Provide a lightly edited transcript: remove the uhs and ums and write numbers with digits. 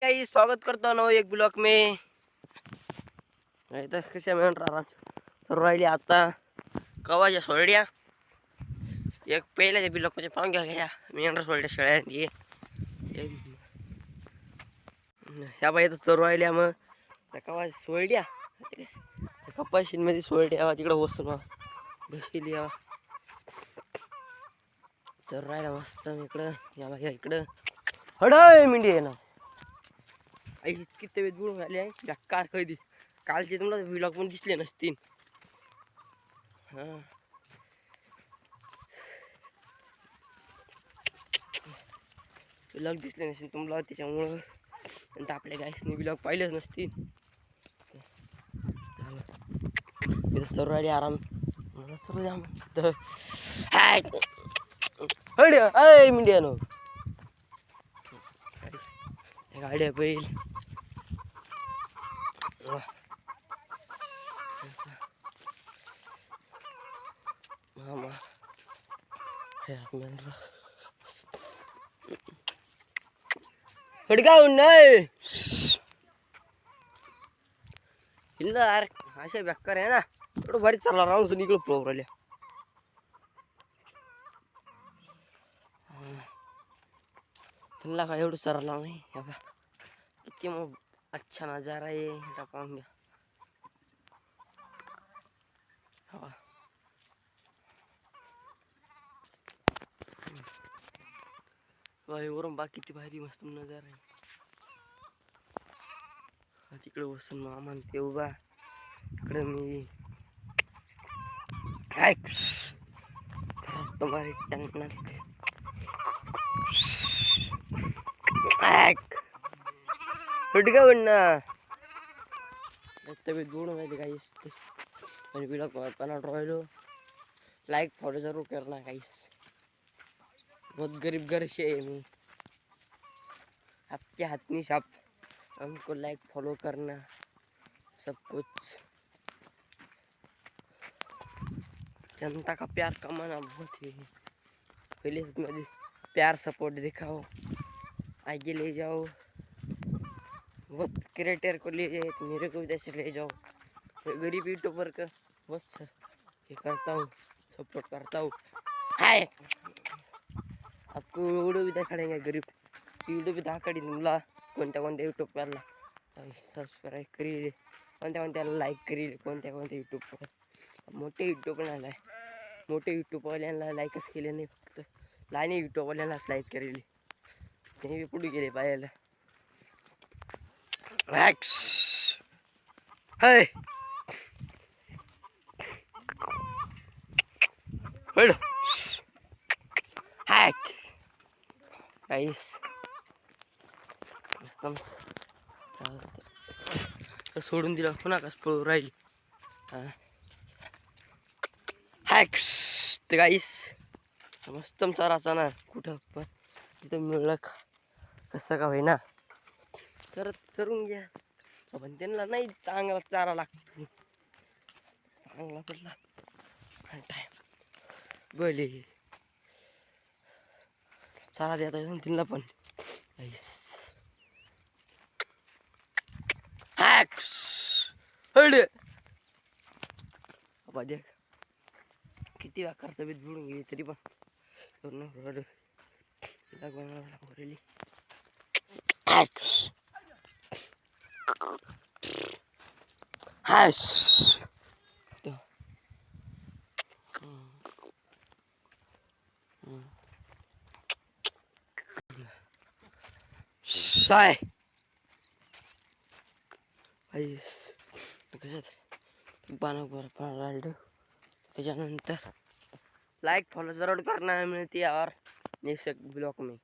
काही स्वागत करतो ना एक ब्लॉक में तर कशा मिळून राहा सर्व राहिली आता कवाच्या सोडल्या एक पहिल्या ब्लॉकच्या पाहून घ्या मेंढरा सोडल्या शेळ्या ह्या बाई तर चरू राहिल्या मग त्या कवा सोडल्या कपाशींमध्ये सोडल्या तिकडं बसून बसली यावा तर राहिला मस्त इकडं या बाई इकडं हडाय मिंडी आहे ना आई इतकी तब्येत बुडून आली आहे बेकार कधी कालचे तुम्हाला व्लॉग पण दिसले नसतील. हा व्लॉग दिसले नसतील तुम्हाला त्याच्यामुळं नंतर आपल्या गाईसने व्लॉग पाहिलेच नसतील. सर्व आली आराम सर्व जाम हड मिंडियानो गाड्या बैल मामा हडगाव नाही हिंद यार अशा बेकार आहे ना एवढं भारी चालला राहून इकडं पळवून राहिल्या त्यांना काय एवढं सरला नाही किती मग अच्छा नजारा आहे पाहून घ्या. वरून बाकी किती भारी मस्त नजारा आहे. तिकडे बसून मामा ते उभा इकडे मी काय तुम्हारी टंगना फुटका ना तब्येत बोलून राहिली गाईस आणि ब्लॉग बनावट राहिलो लाइक फॉलो जरूर करना गाइस बहुत गरीब घर से है मैं आपके हाथ में सब हमको लाइक फॉलो करना सब कुछ जनता का प्यार कमाना बहुत है पहले मुझे प्यार सपोर्ट दिखाओ आगे ले जाओ बहुत क्रिएटर को ले जाए तो मेरे को भी जैसे ले जाओ गरीब यूट्यूबर का बहुत ये करता हूँ सपोर्ट करता हूँ हाय आपको वीडियो भी दिखाएंगे गरीब वीडियो भी दाखड़ी तुमला कोणत्या कोणत्या यूट्यूबरला सबस्क्राईब करी कोणत्या कोणत्याला लाईक करी कोणत्या कोणत्या यूट्यूबवर मोठे यूट्यूबवाला मोठे यूट्यूबवाल्यांना लाईकच केले नाही फक्त लहान यूट्यूबवाल्यांनाच लाईक केलेली ते पुढे गेले पाहायला हाय हॅलो हाय गाईस सोडून दिला पुन्हा कस पळू राहिली हॅक्स ते गाईस मस्त चाराचा ना कुठं पण तिथं मिळलं कसं का होईना सरत चरून घ्या पण त्यांना नाही चांगला चारा लागतो चांगला पडला टाइम बोले चारा देता येतो त्यांना पण हॅक्स हळद बाबा देख किती वाकार तब्येत बुडून गेली तरी पण भरली हॅश साय कशात राहिलं त्याच्यानंतर लाइक फॉलो जरूर करना है मिलती है और नेक्स्ट ब्लॉग में.